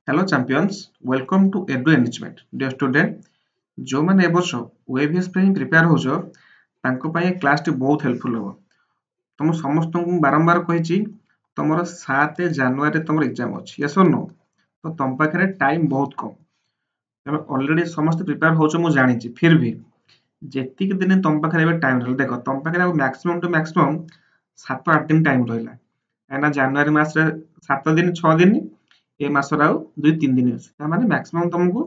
Hello champions, welcome to Edu Enrichment. Dear student, जो मैंने ए वर्ष OAVS पे प्रिपेयर हो तांको पाए क्लास टी बहुत हेल्पफुल हो तुम समस्त को बारंबार कही तुम 7 जनवरी तुम एग्जाम अच्छी यस और नो तो तुम पाखे टाइम बहुत कम तुम ऑलरेडी समस्त प्रिपेयर हो मु जानी फिर भी जेतिक दिन तुम पाखे टाइम रहा देख तुम पाखे मैक्सिमम टू मैक्सिमम 7-8 दिन टाइम रहा कहीं जनवरी मास 7 दिन 6 दिन ए मासर आउ 2-3 दिन अच्छे मैंने मैक्सिमम तुमको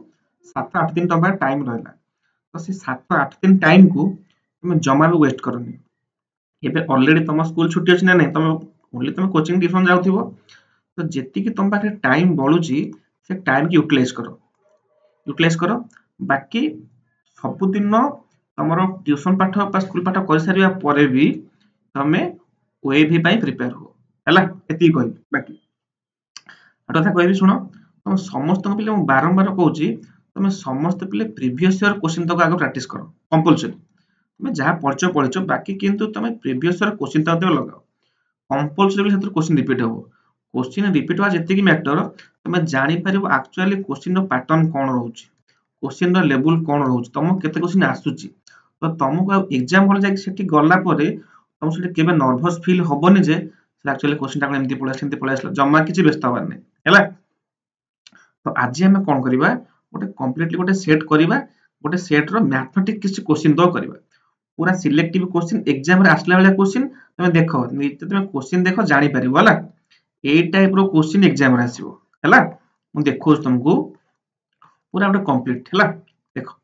7-8 दिन तुम टाइम रहा तो से 7-8 दिन टाइम को तुम जमा भी वेस्ट करनी एबे ऑलरेडी तुम स्कूल छुट्टी अच्छी ना नहीं तुम ओनली तुम कोचिंग ट्यूशन जाओ तो जेति की तुम पाखे टाइम बलुची से टाइम की यूटिलाइज करो बाकी सबुदिन तुम ट्यूशन पाठ स्कूल पाठ कर सारा पर भी तुम ओएवी प्रिपेयर हो है ये कह बाकी कथा कह शुण तुम समस्त पे बारंबार कहूँ तुम समस्त पे प्रीवियस ईयर क्वेश्चन तक आगे प्रैक्टिस कर कंपलसरी तुम जहाँ पढ़ बाकी किंतु तुम प्रीवियस ईयर क्वेश्चन तक लगाओ कंपलसरी क्वेश्चन रिपीट हम क्वेश्चन रिपीट हुआ जी मैटर तुम जापर एक्चुअली क्वेश्चन पैटर्न कौन रोचे क्वेश्चन लेवल कौन रोचे तुम केते क्वेश्चन आसूची तो तुमको एग्जाम हॉल जाकि गला तुम से नर्भस फिल हेनी जे एक्चुअली क्वेश्चन एमती पलैसा जमा किसी व्यस्त हबार नहीं है तो आज आम कौन करवा गोटे कम्प्लीटली गोटे सेट करवा गोटे सेट रो मैथमेटिक्स किसी क्वेश्चन तो करवा पूरा सिलेक्टिव क्वेश्चन एग्जाम रे आसला वाला क्वेश्चन तुम देख निजे तुम क्वेश्चन देख जानी परिबो हला ए टाइप रो क्वेश्चन एग्जाम रे आसीबो हला मु देखो तुमको पूरा गोटे कंप्लीट हला देखो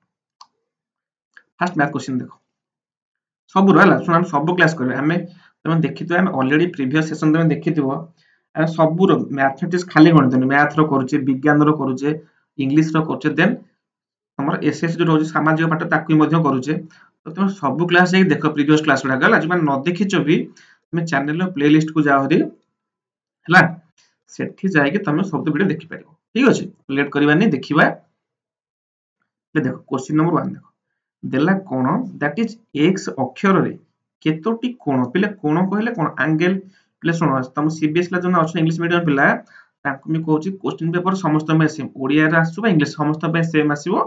फर्स्ट मैथ क्वेश्चन देखो सब हला सुन हम सब क्लास करबे हमें तुम देखिथो हम ऑलरेडी प्रीवियस सेशन तुम देखिथो आ सब रो मैथमेटिक्स खाली गणित मैथ रो करूचे विज्ञान रो करूचे इंग्लिश रो करूचे देन हमर एसएस जो रोज सामाजिक पाठ ताकू मध्य करूचे तो तुम सब क्लास जाई देखो प्रीवियस क्लास गुडा गला जो न देखिचो भी तुम चैनल रो प्लेलिस्ट को जाओ हरी हला सेठी जाई के तुम सब वीडियो देखि परिबो ठीक अछि लेट करबा नहीं देखिबा ले देखो क्वेश्चन नंबर 1 देखो देला कोण दैट इज x अक्षर रे केतोटी कोण पिले कोण कहले कोण एंगल पिले सुनो तुम सीबीएस ला जन अछि इंग्लिश मीडियम पिला ताकू मी कहूची क्वेश्चन पेपर समस्त में सेम ओडिया रे आसु बा इंग्लिश समस्त में सेम आसीबो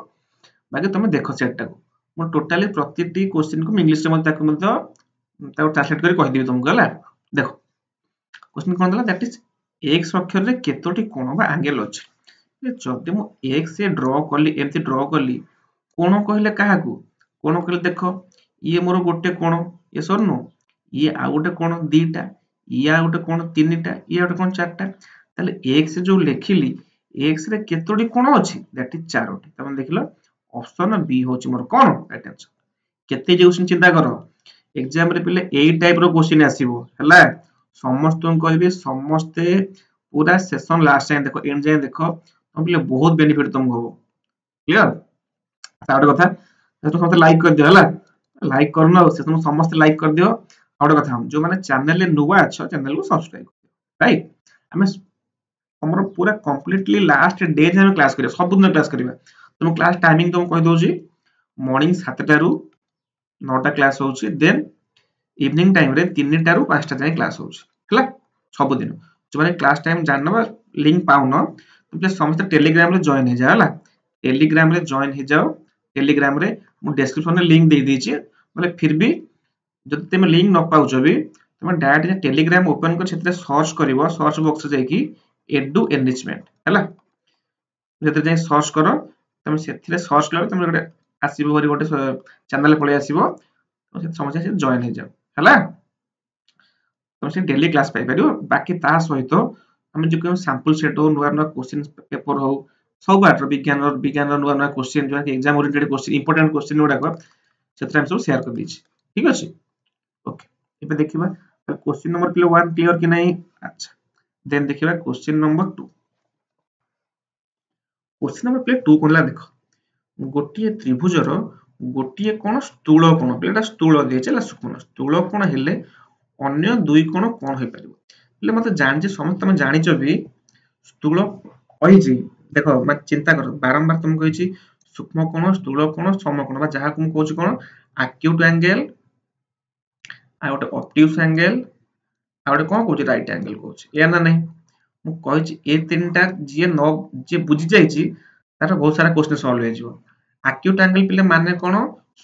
बाकी तुम देखो सेट टाको मो टोटली प्रतिटी क्वेश्चन को इंग्लिश रे मत ट्रांसलेट करी कहि दिबी तुमको हला देखो क्वेश्चन कोन दला दैट इज x अक्षर रे केतोटी कोण बा एंगल अछि जदि मु x से ड्रा करली एमती ड्रा करली कोण कहले काहा को कोण कहले देखो ये मोर गोटे कोण ये सरनो ये आ गोटे कोण दीटा ये आ गोटे कोण तीनटा ये गोटे कोण चारटा ताले x जो लिखिली x रे केतोटी कोण अछि दैट इज चारोटी तमे देखिलो ऑप्शन बी होची मोर कोण राइट आंसर केते जेउसिन चिंता करो एग्जाम रे पिले एई टाइप रो क्वेश्चन आसीबो हला समस्त कहबे समस्त पूरा सेशन लास्ट टाइम देखो एंड जाए देखो तुम पिले बहुत बेनिफिट तुमको हो क्लियर आउट कथा तो समस्त लाइक कर दियो हला लाइक करनो से तुम समस्त लाइक कर दियो आउट कथा हम जो माने चैनल ले नुवा अच्छा चैनल को सब्सक्राइब कर राइट हमें हमर पूरा कंप्लीटली लास्ट डे जे हम क्लास करियो सब दिन क्लास करियो तुम क्लास टाइमिंग तुम कहि दोजी मॉर्निंग 7 टा रु 9 टा क्लास होची देन इवनिंग टाइम रे 3 टा रु 5 टा जाय क्लास होची हला सब दिन जो माने क्लास टाइम जानना लिंक पाउनो तुम समस्त टेलीग्राम रे जॉइन हे जा हला टेलीग्राम रे जॉइन हे जाओ टेलीग्राम रे मु डिस्क्रिप्शन रे लिंक दे दीची मतलब फिर भी जब तुम लिंक न पाउछो भी तुम डायरेक्ट टेलीग्राम ओपन कर सेते सर्च करिवो सर्च बॉक्स रे जाई एडु एनरिचमेंट हला जेते जाई सर्च करो तुम सेथिरे सर्च करो तुम गोटे आसीबो भरी गोटे चैनल पळे आसीबो तो से समझ से जॉइन हे जाओ हला तुम से डेली क्लास पाई परियो बाकी ता सहित हम जो सैंपल सेट हो नुवा नुवा क्वेश्चन पेपर हो सब बाटर विज्ञान नुवा नुवा क्वेश्चन जो exam oriented question important question गुडा को सेत्र हम सब शेयर कर दीची ठीक अछि ओके एबे देखिबा क्वेश्चन नंबर 1 क्लियर कि नहीं अच्छा देन देखिबा क्वेश्चन नंबर 2 क्वेश्चन नंबर 2 कोनला देखो गोटिए त्रिभुजर गोटिए कोण स्थूल कोण एटा स्थूल देचे ला कोण स्थूल कोण हेले अन्य दुई कोण कोण होई परिबो ले मते जान जे समस्त हम जानिचो भी स्थूल कहिजी देखो मैं चिंता करो बारंबार तुम कहिची सूक्ष्म कोण स्थूल कोण समकोण बा जहा कोन कहूची कोण एक्यूट एंगल आ गोटे ऑब्ट्यूज एंगल आ गोटे कोन कहूची राइट एंगल कहूची या ना नहीं मु कहि ए तीनटा जे बुझी जाइछि तार बहुत सारा क्वेश्चन सॉल्व हो जिवो। एक्यूट एंगल पिले माने कोन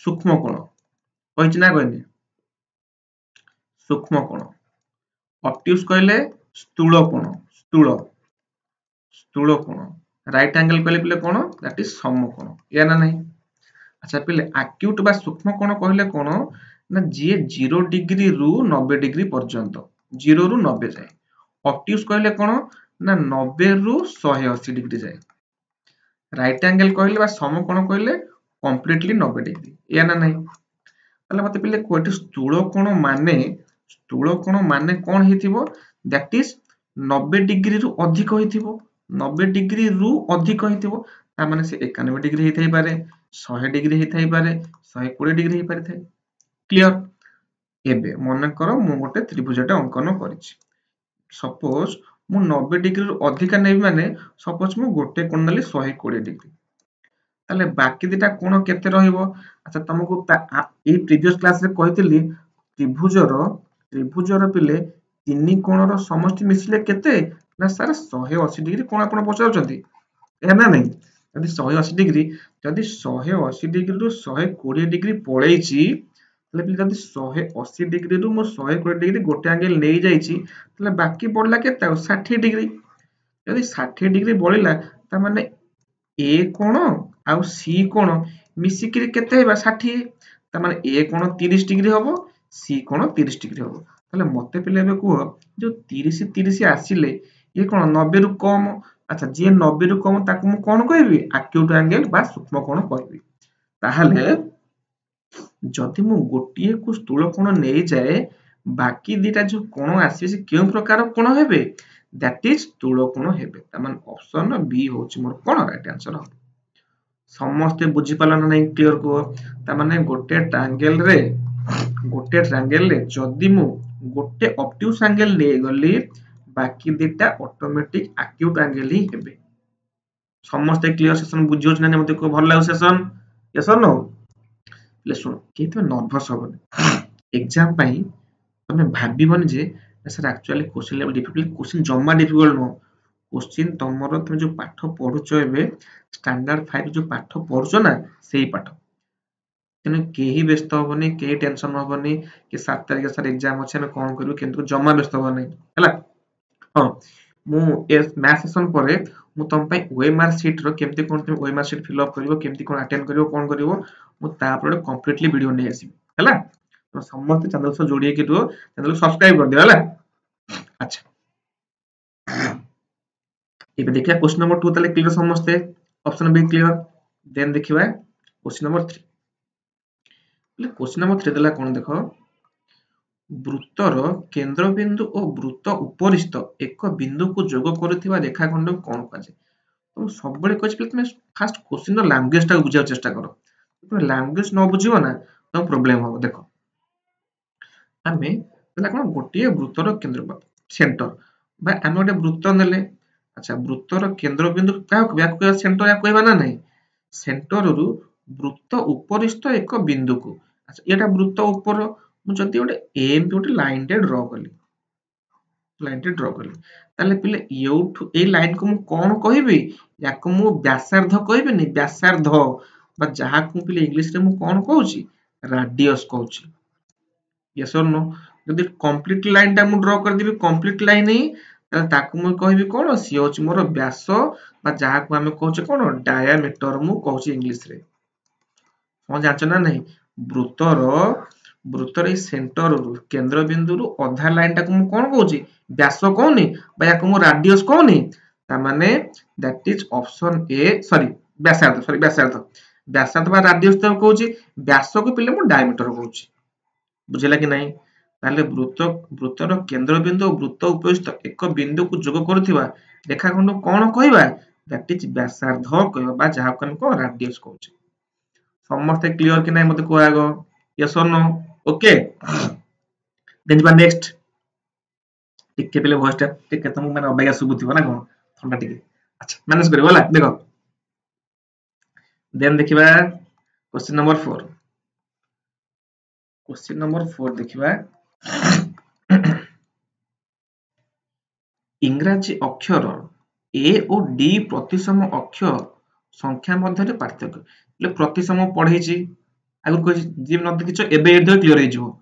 सूक्ष्म कोण कहिछि ना कहनी सूक्ष्म कोण ऑब्ट्यूज कहले स्थूल कोण स्थूल कोण राइट एंगल कहले पिले कोण दैट इज समकोण या ना नहीं। अच्छा पिले एक्यूट बा सूक्ष्म कोण कहले कोण ना जे 0 डिग्री रु 90 डिग्री पर्यंत 0 रु 90 जाए। ऑब्ट्यूज कहले कोण ना 90 रु 180 डिग्री जाए। राइट एंगल कहले बा समकोण कहले कंप्लीटली 90 डिग्री या ना नहीं। ताले मते पिले कोठी स्थूल कोण माने कोन हिथिबो दैट इज 90 डिग्री रु अधिक होइथिबो 90 डिग्री रु अधिक होइथिबो ता माने से 91 डिग्री हेथाइ पारे 100 डिग्री हेथाइ पारे 120 डिग्री हे पारे थाइ। क्लियर। एबे मन करो मु गोटे त्रिभुजटा अंकन करिछि सपोज मु 90 डिग्री रु अधिक नै माने सपोज मु गोटे कोण नली 120 डिग्री ताले बाकी दिटा कोण केते रहिबो। अच्छा तुमको ए प्रीवियस क्लास रे कहितली त्रिभुजर पिले तीन कोणर समष्टि मिसिले केते ना सर 180 डिग्री कोण आपण पचाउछंती ए ना नहीं यदि 180 डिग्री यदि 180 डिग्री रु 120 डिग्री पळेइची तले पिले यदि 180 डिग्री रु मो 120 डिग्री गोटे एंगल नै जाईची तले बाकी पड़ला केते 60 डिग्री यदि 60 डिग्री बळिला त माने ए कोण आउ सी कोण मिसिकिरी केते हेबा 60 त माने ए कोण 30 डिग्री हबो सी कोण 30 डिग्री हबो। ताले मते पिले एबे कुह जो 30 30 आसिले ये कोण 90 रु कम। अच्छा जे 90 रु कम ताकू मु कोन कहबी एक्यूट एंगल बा सूक्ष्म कोण कहबी। ताहले जदि मु गोटिए को स्थूल कोण नै जाए बाकी दिटा जो कोण आसी से केउ प्रकार कोण हेबे दैट इज स्थूल कोण हेबे। त माने ऑप्शन बी होची मोर कोण राइट आंसर हो। समस्त बुझी पाला ना नहीं क्लियर को त माने गोटे ट्रायंगल रे जदि मु गोटे ऑब्ट्यूज एंगल ले गली बाकी दिटा ऑटोमेटिक एक्यूट एंगल ही हेबे। समस्त क्लियर सेशन बुझियोच ना मते को भल लागो सेशन यस और नो। ले सुन केते नर्वस होबनी एग्जाम पई तमे भाबिबनी जे sir actually question level difficult question जम्मा डिफिकल्ट नो क्वेश्चन तमरो तुम जो पाठ पढुचो एबे स्टैंडर्ड 5 जो पाठ पढुचो ना सेही पाठ तेने केही व्यस्त होबनी केही टेंशन होबनी कि 7 तारिख सर एग्जाम अछि हम कोन करबो किंतु जम्मा व्यस्त होबनी हला। हां मु एस मैथ सेशन परे मु तम पई ओएमआर शीट रो केमती कोन तुम ओएमआर शीट फिल अप करिवो केमती कोन अटेंड करिवो कोन करिवो मु ता पर कंप्लीटली वीडियो नै आसी हला। तो समस्त चैनल से जोड़िए कि तो चैनल सब्सक्राइब कर दियो हला। अच्छा एबे देखिया क्वेश्चन नंबर 2 तले क्लियर समस्त ऑप्शन बी क्लियर। देन देखिबा क्वेश्चन नंबर 3 क्वेश्चन नंबर 3 देला कोन देखो वृत्तर केंद्र बिंदु और वृत्त उपरिस्थ एक बिंदु को जोग करूथिबा रेखाखंड को कोन कहा जाय। तो सब बळे कहछि तुम फास्ट क्वेश्चन रो लैंग्वेज टा बुझिया चेष्टा करो तुम लैंग्वेज न बुझियो ना तो प्रॉब्लम हो। देखो आमे तला कोन गोटिए वृत्तर केंद्र सेंटर बा आमे गोटे वृत्त नेले। अच्छा वृत्तर केंद्र बिंदु क्या सेंटर या कहबा ना नहीं सेंटर रु वृत्त उपरिस्थ एक बिंदु को। अच्छा एटा वृत्त ऊपर मु जदी गोटे एम गोटे लाइन टे ड्रा कली ताले पिले येउठु ए लाइन को मु कोन कहबी याको मु व्यासार्ध कहबिनी व्यासार्ध बा जहा को पिले इंग्लिश रे मु कोन कहूची रेडियस कहूची यस और नो। जदी कंप्लीट लाइन टा मु ड्रा कर देबी कंप्लीट लाइन ही ताले ताकू मु कहबी कोन सी होची मोर व्यास बा जहा को हमें कहूचे कोन डायामीटर मु कहूची इंग्लिश रे कोन जाच ना नहीं वृत्तर ए सेंटर रु केंद्र बिंदु रु आधा लाइन टा को मु कोन कहूची व्यास कहूनी बा याको मु रेडियस कहूनी ता माने that is option A sorry व्यासार्ध बा रेडियस तो कहूची व्यास को पिले मु डायमीटर कहूची बुझिला कि नहीं। ताले वृत्तर केंद्र बिंदु और वृत्त उपरिस्थ एक बिंदु को जोग करूथिबा रेखाखंड कोन कहबा दैट इज व्यासार्ध कहबा बा जहा को हम को रेडियस कहूची। समस्त क्लियर कि नहीं मते को आगो yes or no okay. Then बा नेक्स्ट टिके पहले वॉइस टा टिके तुम माने अबाया सुबुथिबो ना कोन थंडा टिके अच्छा मैनेज करिवो होला देखो। देन देखिबा क्वेश्चन नंबर 4 देखिबा इंग्राजी अक्षर ए और डी प्रतिसम अक्षर संख्या मध्य पार्थक्य प्रतिसम पढ़े आगे जी न देखिछ एबे क्लियर हो।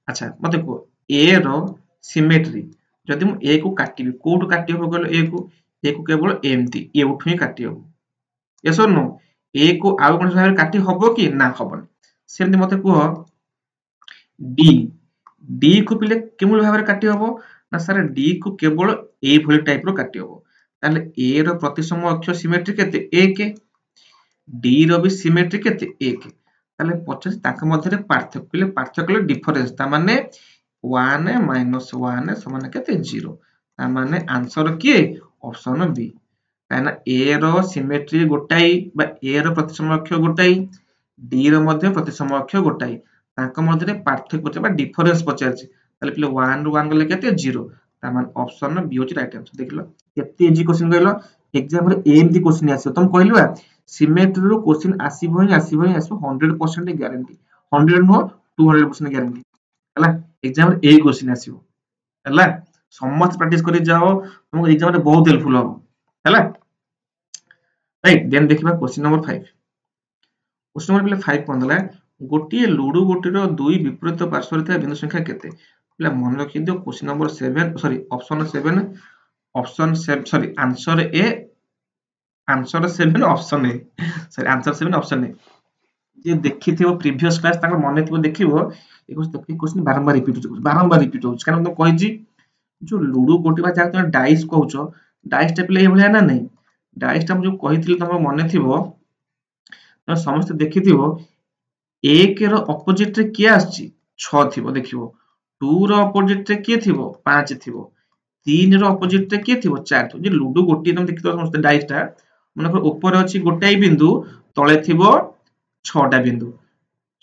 अच्छा मत कह ए रो सिमेट्री जदि मु ए को काटिबी कोठु काटी हो कहलो ए को केवल एमती एठु ही काटी हो यस और नो ए को आउ कोन भाबे काटी हबो कि ना हबन सेमती मते कह डी डी को पिले केमल भाबे काटी हबो ना सर डी को केवल ए भली टाइप रो काटी हबो ताले ए रो प्रतिसम अक्षर सिमेट्री केते 1 डी रो भी सिमेट्री केते 1 ताले पछे ताके मध्ये पार्थक्य पिले पार्थक्य डिफरेंस ता माने 1 माइनस 1 समान केते 0 ता माने आंसर किए ऑप्शन बी काना ए रो सिमेट्री गोटाई बा ए रो प्रतिसम अक्षर गोटाई डी रो मध्ये प्रतिसम अक्षर गोटाई तांको मध्ये पार्थक्य पचे बा डिफरेंस पचारछि ताले पिले 1 रो 1 गले केते 0 ता मान ऑप्शन बी होछि राइट आंसर देखलो केते इजी क्वेश्चन कहलो एग्जाम रे एमती क्वेश्चन आसीयो तुम कहलबा सिमेट्री रो क्वेश्चन आसीबो 100% गारंटी 100 नो 200% गारंटी हला एग्जाम रे ए क्वेश्चन आसीबो हला समस्त प्रैक्टिस करि जाओ तुमको एग्जाम रे बहुत हेल्पफुल हो हला राइट देन देखिबा क्वेश्चन नंबर 5 क्वेश्चन नंबर 5 कोन दला गोटिए लूडो गोटीर दुई विपरीत पार्श्व रे बिंदु संख्या केते पिला मन रखि दियो question number 7 sorry option 7 sorry answer 7 option A sorry answer 7 option A जे देखिथिबो प्रीवियस क्लास ताकर मन थिबो देखिबो ए क्वेश्चन बारंबार रिपीट होछ कारण तो कहि जी जो लूडो गोटी बा जा तुम डाइस कहउछो डाइस टा पिले ए भलिया ना नहीं डाइस टा जो कहिथिल तुम मन थिबो तो समस्त देखिथिबो 1 रो अपोजिट रे किया आछि 6 थिबो देखिबो 2 रो अपोजिट रे किए थिबो 5 थिबो 3 रो अपोजिट रे किए थिबो 4 थिबो जे लूडो गोटी तुम देखितो समस्त डाइस टा मन ऊपर अछि गोटाई बिंदु तळे थिबो 6 टा बिंदु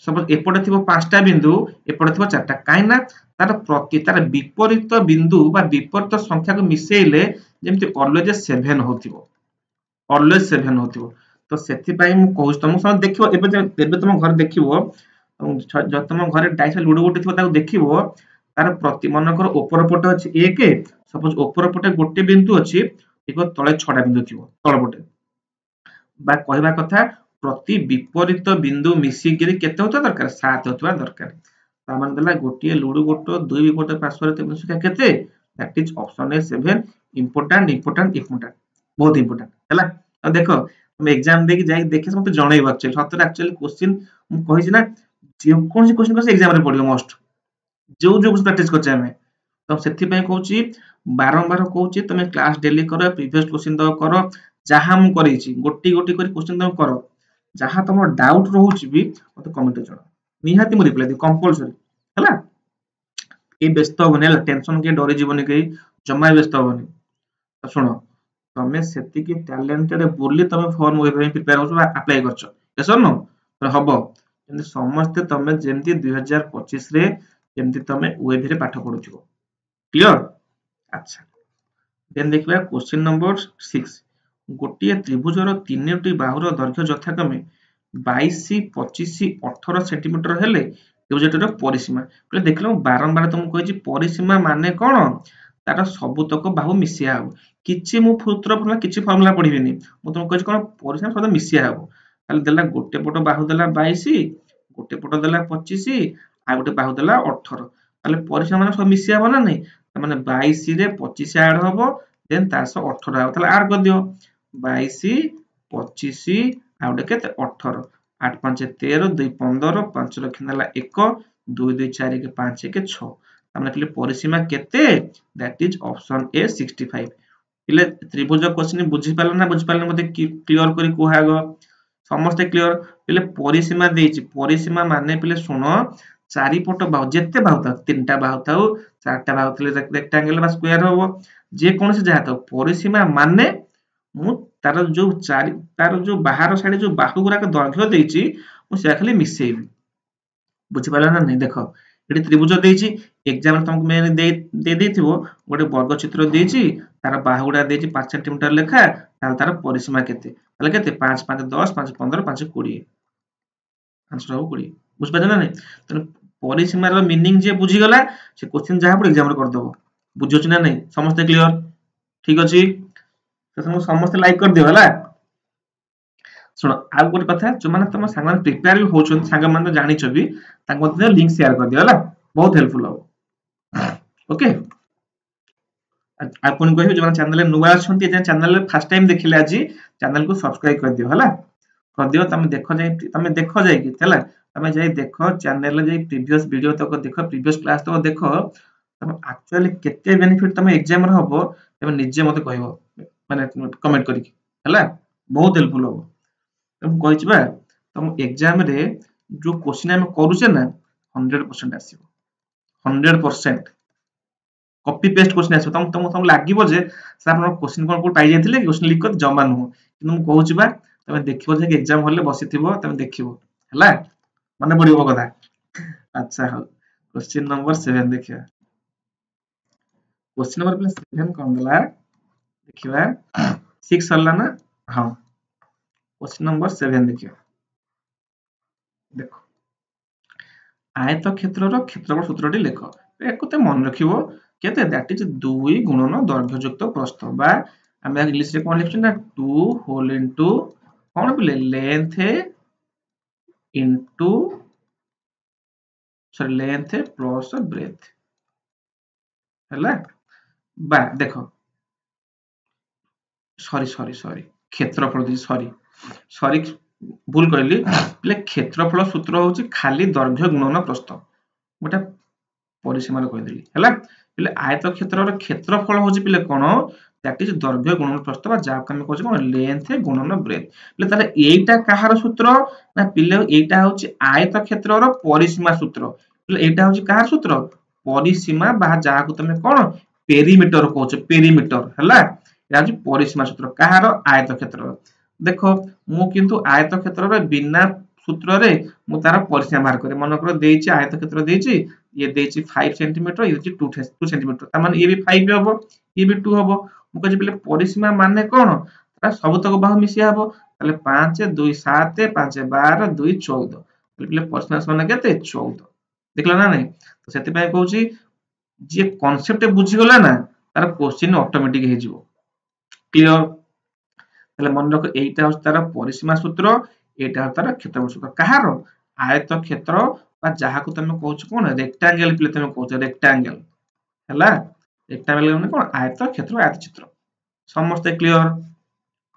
सपोज एपटे थिबो 5 टा बिंदु एपटे थिबो 4 टा काई ना तार विपरीत बिंदु बा विपरीत संख्या को मिसेइले जेमति ऑलवेज 7 होथिबो ऑलवेज 7 होथिबो तो सेति पई मु कहू तुम सब देखिबो एबे तुम घर देखिबो जब तुम घर डाइस लूडो गोटी थिबो ताको देखिबो तार प्रति मन कर ऊपर पटे अछि 1 सपोज ऊपर पटे गोटे बिंदु अछि देखो तळे 6 टा बिंदु थिबो तळ पटे बा कहबा कथा प्रति विपरीत बिंदु मिसी गिरी केते होता दरकार 7 होतबा दरकार ता मान देला गोटिए लूडो गोटो दुई विपरीत पार्श्व रे बिंदु संख्या केते that is option A 7 important बहुत इंपोर्टेंट हैला अब देखो तुम एग्जाम दे कि जाई देखे मते जणैबो एक्चुअली क्वेश्चन मु कहि ना जे कोन से क्वेश्चन से एग्जाम रे पडियो मोस्ट जो कुछ प्रैक्टिस करछे हमें तो सेति पई कहूची बारंबार कहूची तुम क्लास डेली करो प्रीवियस क्वेश्चन द करो जहां मु करिछि गोटी गोटी करी क्वेश्चन तुम करो जहां तुम डाउट रहउची भी मते कमेंट जणा निहाती मु रिप्लाई दे कंपलसरी हैला ए व्यस्त होबने हैला टेंशन के डरी जीवनी के जम्मा व्यस्त होबनी तो सुनो तमे सेति की टैलेंटेड बोली तमे फॉर्म वे पे प्रिपेयर होछ अप्लाई करछ यस नो तो हबो जेंति समस्त तमे जेंति 2025 रे जेंति तमे वेब रे पाठ पढुछो क्लियर अच्छा देन देखिबा क्वेश्चन नंबर 6 गोटिए त्रिभुजर तीनोटी बाहुर दैर्घ्य यथाक्रमे 22 25 18 सेंटीमीटर हेले त्रिभुजटर परिसीमा पले देखलो बारंबार तुम कहिछि परिसीमा माने कोन तार सबुतक बाहु मिसिया हो किछि मु सूत्र फार्मूला पढिबिनी मु तुम कहिछि कोन परिसीमा सब मिसिया हो ताले देला गोटे पट बाहु देला 22 गोटे पट देला 25 आ गोटे बाहु देला 18 ताले परिसीमा माने सब मिसिया हो ना नहीं माने 22 रे 25 ऐड होबो देन तार 18 आउ ताले ऐड कर दियो 22 25 आ गोटे केते 18 8 5 13 2 15 5 लक्ष नेला 1 2 2 4 के 5 के 6 हमने पहले परिसीमा केते दैट इज ऑप्शन ए 65 पहले त्रिभुज क्वेश्चन बुझी पारले मते क्लियर करी कोहागो समस्त क्लियर पहले परिसीमा देछि परिसीमा माने पहले सुनो चारि पट बाहु जेते बाहु था तीनटा बाहु थाउ चारटा बाहु थले रेक्टेंगल बा स्क्वायर होबो जे कोन से जाता परिसीमा माने मु तार जो बाहर साइड जो बाहु गुरा के दैर्घ्य देछि मु से खाली मिसेइबी बुझी पाला ना नहीं देखो एटी त्रिभुज देछि एग्जाम तुमको मैं दे देथिबो गोटे वर्ग चित्र देछि तार बाहुडा देछि 5 सेंटीमीटर लेखा तार परिसीमा केते ताले केते 5 5 10 5 15 5 20 आंसर हो 20 बुझ पाछन ना नहीं त परिसीमा रो मीनिंग जे बुझी गला से क्वेश्चन जहां पर एग्जाम रे कर दबो बुझोछ ना नहीं समस्त क्लियर ठीक अछि समस्त लाइक कर दियो हला सुनो आ गोटे कथा जो माने तुम सांग माने प्रिपेयर भी होछन सांग माने तो जानि छबी ताको मते लिंक शेयर कर दियो हला बहुत हेल्पफुल हो ओके आपण कहबे जो चैनल नुवा अछंती जे चैनल फर्स्ट टाइम देखिले आज चैनल को सब्सक्राइब कर दियो हला कर दियो तमे देखो जाय कि हला तमे जाय देखो चैनल जाय प्रीवियस वीडियो तक देखो प्रीवियस क्लास तक देखो तमे एक्चुअली केते बेनिफिट तमे एग्जाम रे हबो तमे निजे मते कहबो माने कमेंट करी हला बहुत हेल्पफुल हो तम कहि छिबा तम एग्जाम रे जो क्वेश्चन हम करू छे ना 100% आसीबो 100% कॉपी पेस्ट क्वेश्चन आसो तुम लागिबो जे सर आपण क्वेश्चन कोन कोड पाइ जायथिले क्वेश्चन लिख कर जमा नु किनु मु कहू छिबा तमे देखिबो जे एग्जाम हॉल ले बसिथिबो तमे देखिबो हला माने पडिबो कथा अच्छा हो क्वेश्चन नंबर 7 देखिबा क्वेश्चन नंबर 7 कोन दला देखिबा 6 सरला ना हां क्वेश्चन नंबर 7 देखिबा देखो आयत क्षेत्रर क्षेत्रफल सूत्रटी लेख एकते मन रखिबो केते दैट इज 2 गुणन दैर्घ्य युक्त प्रस्थ बा हम इंग्लिश रे कोन लिखछु ना 2 होल इनटू कोन बोले length into sorry length plus breadth हैला बा देखो सॉरी सॉरी सॉरी क्षेत्रफल दी सॉरी सॉरी भूल कहली ले क्षेत्रफल सूत्र होची खाली दैर्घ्य गुणन प्रस्थ गोटा परिसीमा रे कहि देली हैला ले आयत क्षेत्रर क्षेत्रफल होची पिले कोन दैट इज दैर्घ्य गुणन प्रस्थ बा जा हम कहू कोन लेंथ गुणन ब्रेथ ले ताले एटा कहार सूत्र ना पिले एटा होची आयत क्षेत्रर परिसीमा सूत्र ले एटा होची कहार सूत्र परिसीमा बा जा को तमे कोन पेरीमीटर कहू पेरीमीटर हैला या होची परिसीमा सूत्र कहार आयत क्षेत्रर देखो मु किंतु आयत क्षेत्रर बिना सूत्र रे मु तार परिसीमा बाहर करे मन कर देइछि आयत क्षेत्र देइछि ये देइछि 5 सेंटीमीटर ये देइछि 2 सेंटीमीटर त माने ये भी 5 हबो ये भी 2 हबो मु कहै पले परिसीमा माने कोन ता सब तक बाहु मिसिया हबो ताले 5 2 7 5 12 2 14 पले परिसीमा माने केते 14 देखला ना नहीं तो सेति पय कहूछि जे कांसेप्ट बुझी गला ना तार क्वेश्चन ऑटोमेटिक हे जिवो क्लियर তাহলে মনে রাখো এইটা হচ্ছে তার পরিসীমা সূত্র এটা হচ্ছে তার ক্ষেত্রফল সূত্র কাহার আয়ত ক্ষেত্র বা যাহাকু তুমি কହୁଛ কোন রেক্টাঙ্গেল পিলে তুমি কହୁଛ রেক্টাঙ্গেল ହେଲା ରେକ୍ଟାଙ୍ଗେଲ ମାନେ କୋନ ଆୟତ କ୍ଷେତ୍ର ଆୟତ ଚିତ୍ର ସମସ୍ତେ କ୍ଲିୟର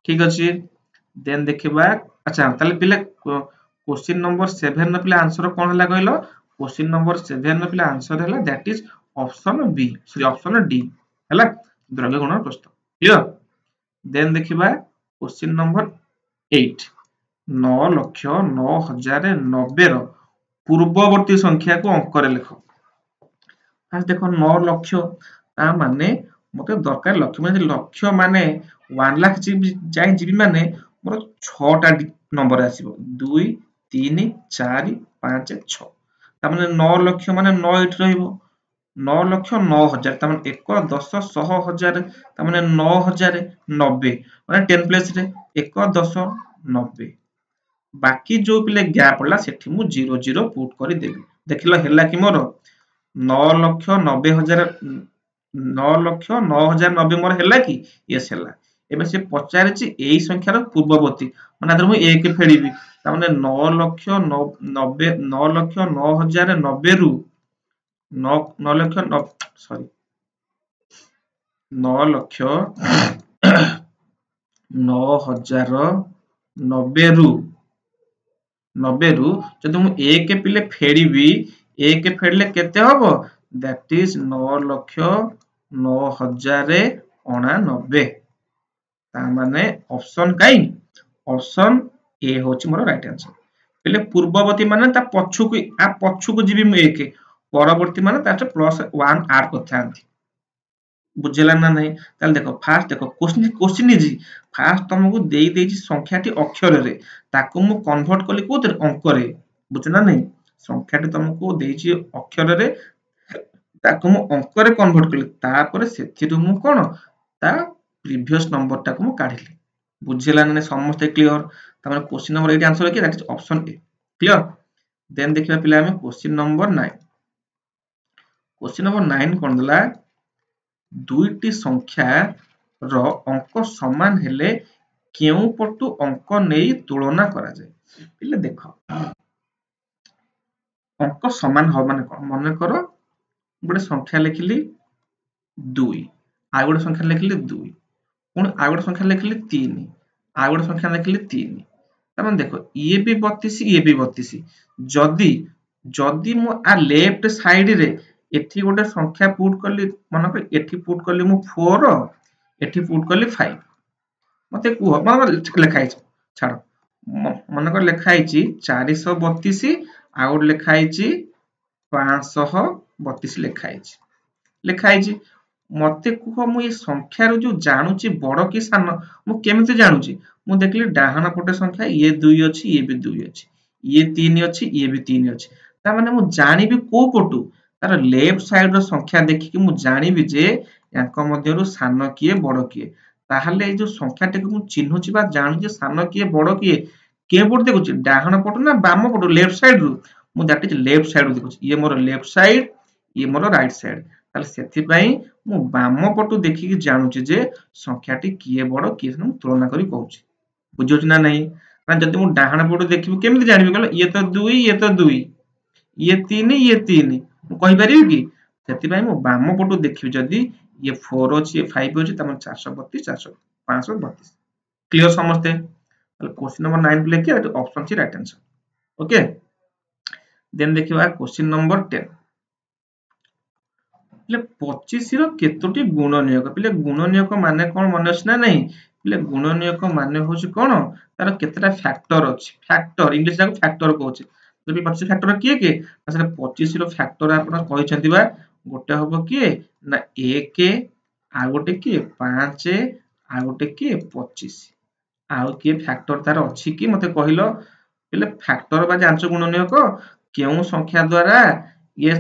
ଠିକ ଅଛି ଦେନ୍ ଦେଖିବା ଆଚ୍ଛା ତାହେଲେ ପିଲେ क्वेश्चन नंबर 7 ର ପିଲେ आंसर कोन ହେଲା କହିଲ क्वेश्चन नंबर 7 ର ପିଲେ आंसर ହେଲା that is option B sorry option D ହେଲା द्रव्य गुणन प्रस्थ क्लियर देन देखिबा क्वेश्चन नंबर 8 9,09,090 ର ପୂର୍ବବର୍ତ୍ତୀ ସଂଖ୍ୟା को अंक रे लिखो फास्ट देखो 9 लक्ष ता माने मते दरकार लक्ष्य माने लक्ष्य माने 1 लाख जाय जीबी माने मोर 6 टा नंबर आसीबो 2 3 4 5 6 ता माने 9 लक्ष माने 9 इट रहइबो 9 लक्ष 9,000 ता माने 1 10 100 1000 ता माने 9,090 माने 10 प्लेस रे 1 10 90 बाकी जो पिले गैप होला सेठी मु 0 0 पुट करि देबी देखिलो हेला कि मोर 9,90,000 9,09,090 मोर हेला कि यस हेला एबे से पचारिछि एई संख्यार पूर्ववर्ती माने अदर मु 1 फेडिबी ता माने 9,90,90 9,09,090 रु 9 लक्ष सॉरी 9,09,090 रु 90 रु जदि मु 1 पिले फेडिबी 1 फेडले केते हबो दैट इज 9,09,090 ता माने ऑप्शन काई ऑप्शन ए होची मोर राइट आंसर पहिले पूर्ववर्ती माने ता पछु को जीबी मु 1 परवर्ती माने ता प्लस 1 ऐड करथांती बुझेला ना नहीं ताल देखो फास्ट देखो क्वेश्चन इजी फास्ट तुमको देई देची संख्याटी अक्षर रे ताको मु कन्वर्ट कली कोते अंक रे बुझ ना नहीं संख्याटी तुमको देची अक्षर रे ताको मु अंक रे कन्वर्ट कली तापर सेथिरु मु कोन ता प्रीवियस नंबर टाको मु काढिली बुझेला ना समस्त क्लियर तमरे क्वेश्चन नंबर 8 आंसर कि that is option A clear then देखिबा पिला हम क्वेश्चन नंबर 9 क्वेश्चन नंबर 9 कोन दला दुईटी संख्या ର अंक समान हेले केउ पटु अंक नहीं तुलना करा जाए पिले देख अंक समान हो माने कोन मन करो गोटे संख्या लिखिली 2 आ गोटे संख्या लिखिली 2 पुणी आ गोटे संख्या लिखिली 3 आ गोटे संख्या लिखिली 3 तमाम देखो ये भी 32 ये भी 32 जदि जदि मु आ लेफ्ट साइड रे एठी गोटे संख्या पुट करली मन कर एठी पुट करली मु 4 एठी पुट करली 5 मते कुह मन लिखा है छाड़ मन कर लिखा है 432 आ गोटे लिखा है 532 लिखा है मते कुह मु ये संख्या रो जो जानुची बड़ कि सान मु केमिति जानुची मु देखली डाहाना पटे संख्या ये 2 अछि ये भी 2 अछि ये 3 अछि ये भी 3 अछि ता माने मु जानिबी को पटु तार लेफ्ट साइड रो संख्या देखि कि मु जानिबी जे यांक मध्यरु सान किए बड़ किए ताहले ए जो संख्या टेक मु चिन्हुची बा जानु जे सान किए बड़ किए के पट देखुची डाहाना पटु ना बाम पटु लेफ्ट साइड रु मु दैट इज लेफ्ट साइड रु देखुची ये मोर लेफ्ट साइड ये मोर राइट साइड ताले सेथि पई मु बाम पटु देखि कि जानुची जे संख्याटी किए बड़ किए सान तुलना करी कहूची बुझुची ना नहीं ना जदि मु डाहाना पटु देखिबि केमिति जानिबि कहलो ये तो 2 ये तो 2 ये 3 ये 3 मु कहि परिबि कि सेथि पई मु बाम पटु देखिबि जदि ये 4 अछि ये 5 अछि त 432 400 532 क्लियर समझते क्वेश्चन नंबर 9 पे लिखिए option C right answer okay then देखिबा क्वेश्चन नंबर 10 पिले 25 रो केतोटी गुणनीयक पिले गुणनीयक माने कोन मन अछि ना नहीं पिले गुणनीयक माने होछि कोन तार केतेटा फैक्टर अछि फैक्टर इंग्लिश जाको फैक्टर कहउछि जबि 25 फैक्टर किए के तासे 25 रो फैक्टर आपण कहि बा गोटे हबो किए ना 1 आ गोटे किए 5 आ गोटे किए 25 आउ किए फैक्टर तार अछि कि मते कहिलो पिले फैक्टर बा जांच गुणनीयक केउ संख्या द्वारा ये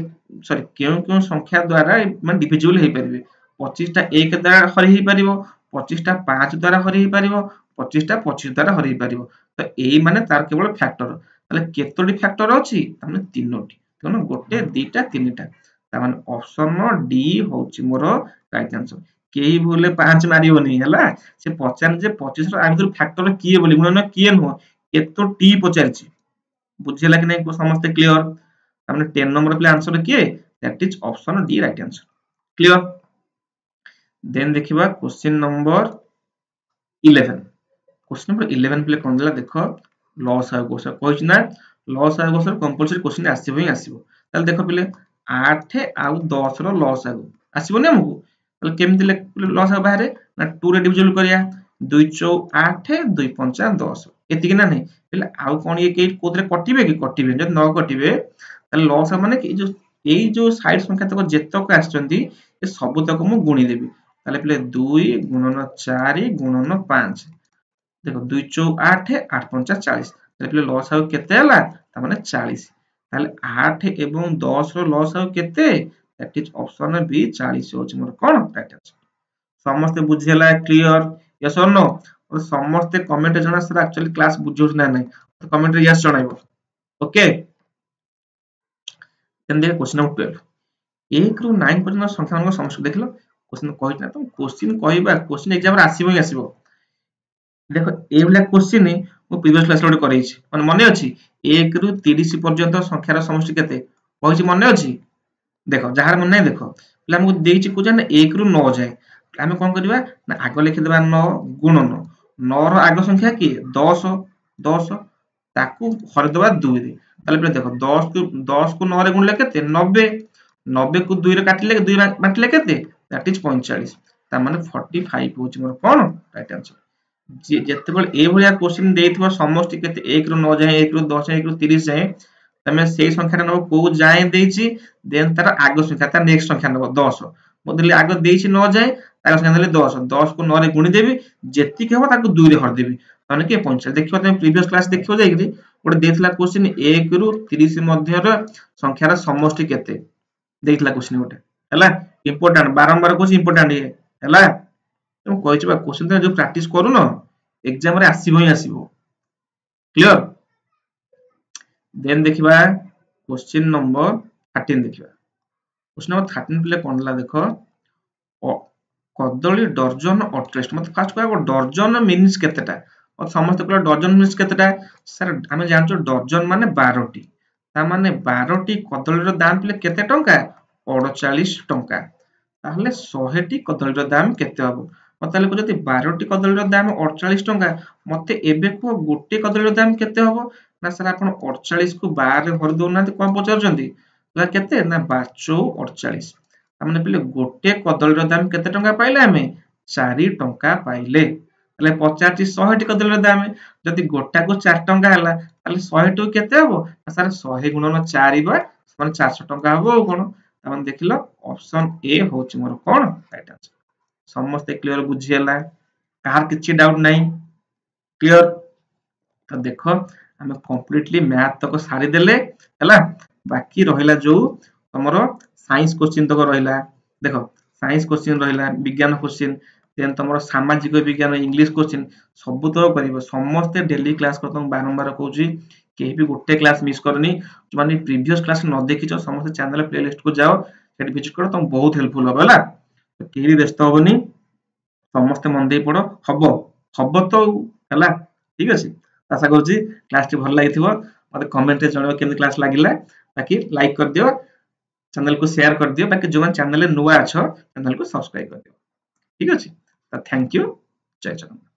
सॉरी केउ केउ संख्या द्वारा मान डिविजिबल हे परिबे 25 टा 1 द्वारा हरि हे परिबो 25 टा 5 द्वारा हरि हे परिबो 25 टा 25 द्वारा हरि हे परिबो तो एई माने तार केवल फैक्टर ताले केतोटी फैक्टर अछि ताने तीनोटी तनो गोटे दुईटा तीनटा ता माने ऑप्शन डी होछि मोर राइट आंसर केही भूले 5 मारियोनी हला से पचान जे 25 रो आगुर फैक्टर किए बोली गुणन किए न केतोटी पचारछि बुझिला कि नै को समस्त क्लियर हमने 10 नंबर पे आंसर किए that is option D right answer clear then देखिबा क्वेश्चन नंबर 11 क्वेश्चन नंबर 11 पे कोन देला देखो लॉस आ क्वेश्चन कहछि ना लॉस आ क्वेश्चन कंपलसरी क्वेश्चन आसीबो ही आसीबो ताले देखो पिले 8 आउ 10 रो लॉस आगो आसीबो ने हमकु ताले केमिति लॉस आ बाहरे ना 2 रे डिविजन करिया 2 4 8 2 5 10 एतिक ना नहीं पिले आउ कोन ये के कोदरे कटिबे कि कटिबे जद न कटिबे ताले लॉस माने कि जो एई जो साइड संख्या तक जेतक आछचंदी ए सब तक मु गुणी देबी ताले पिले 2 गुणन 4 गुणन 5 देखो 2 4 8 8 5 40 ताले पिले लॉस आउ केते हला ता माने 40 ताले 8 एवं 10 रो लॉस आउ केते दैट इज ऑप्शन बी 40 होछ मोर कोन राइट आंसर समस्त बुझियला क्लियर यस और नो और समस्त कमेंट जणा सर एक्चुअली क्लास बुझोस ना नै तो कमेंट रे यस जणाइबो ओके देन देखो क्वेश्चन नंबर 12 1 रु 9 पर्यंत संख्या मान समस्त देखलो क्वेश्चन कहि ना तो क्वेश्चन कहबा क्वेश्चन एग्जाम रे आसीबो ही आसीबो देखो ए वाला क्वेश्चन मु प्रीवियस क्लास रे करैछि माने मने अछि 1 रु 30 पर्यंत संख्यार समष्टि केते कहिछि मने अछि देखो जहार मन नै देखो पले हमकु देइछि को जाने 1 रु 9 जाय आमे कोन करबा ना आगो लिखि देबा 9 गुणन 9 रो आगो संख्या की 10 10 ताकू हर देबा 2 रे ताले पले देखो 10 को 9 रे गुणले केते 90 90 को 2 रे काटिले 2 बांटले केते दैट इज 45 ता माने 45 होची मोर कोन राइट आंसर जे जेतेबेल ए भलिया क्वेश्चन देइथबो समष्टि केते 1 रु 9 जाय 1 रु 10 1 रु 30 जाय तमे सेही संख्या न को जाय देइछि देन तार आगो संख्या तार नेक्स्ट संख्या न 10 मोदली आगो देइछि 9 जाय तार संख्या देले 10 10 को 9 रे गुणी देबी जेति के हो ताको 2 रे हर देबी माने के 45 देखिबो तमे प्रीवियस क्लास देखिबो जायकि ओडे देथला क्वेश्चन 1 रु 30 मध्यर संख्यार समष्टि केते देथला क्वेश्चन ओटे हला इंपोर्टेंट बारंबार क्वेश्चन इंपोर्टेंट ये हला तुम कहिछि बा क्वेश्चन त जो प्रैक्टिस करू न एग्जाम रे आसीबो ही आसीबो क्लियर देन देखिबा क्वेश्चन नंबर 13 देखिबा क्वेश्चन नंबर 13 प्ले कोनला देखो कदली डर्जन 38 मत फास्ट कह डर्जन मीन्स केतेटा समस्त कह डर्जन मीन्स केतेटा सर आम जानछु डर्जन माने 12टी ता माने 12टी कदलीर दाम पिले केते टंका 48 टंका ताहले 100टी कदलीर दाम केते हबो मते ले जदि 12टी कदलीर दाम 48 टंका मते एबे को गोटे कदलीर दाम केते हबो ना सर आपण 48 को 12 रे भर दउ नाते कोन पचारजंती ला केते ना 12 48 हमने पहले गोटे कदलीर दाम केते टंका पाइले आमे 4 टंका पाइले ताले 50 100 टी कदलीर दाम जदि गोटा को 4 टंका हला ताले 100 टू केते हबो सर 100 गुणन 4 बा माने 400 टंका हबो कोन तमन देखिलो ऑप्शन ए होची मोर कोन राइट आंसर समस्त क्लियर बुझियला कार किछि डाउट नाही क्लियर तो देखो हमें कंप्लीटली मैथ तक सारी देले हला बाकी रहिला जो तमरो साइंस क्वेश्चन तक रहिला देखो साइंस क्वेश्चन रहिला विज्ञान क्वेश्चन देन तमरो सामाजिक विज्ञान इंग्लिश क्वेश्चन सब तो करिवो समस्त डेली क्लास को तुम बारंबार कहूची केही भी गोटे क्लास मिस करनी जो माने प्रीवियस क्लास न देखिचो समस्त चैनल प्लेलिस्ट को जाओ सेट विजिट करो तुम बहुत हेल्पफुल हो हला तो केही भी व्यस्त होबनी समस्त मन दे पड़ो हबो हबो तो हला ठीक अछि आशा करूची क्लास टी भल लागिथिबो मते कमेंट रे जणाव केन क्लास लागिला बाकी लाइक कर दियो चैनल को शेयर कर दियो बाकी जो चैनल नुआ अछो चैनल को सब्सक्राइब कर दियो ठीक अछि तो थैंक यू जय जगन्नाथ।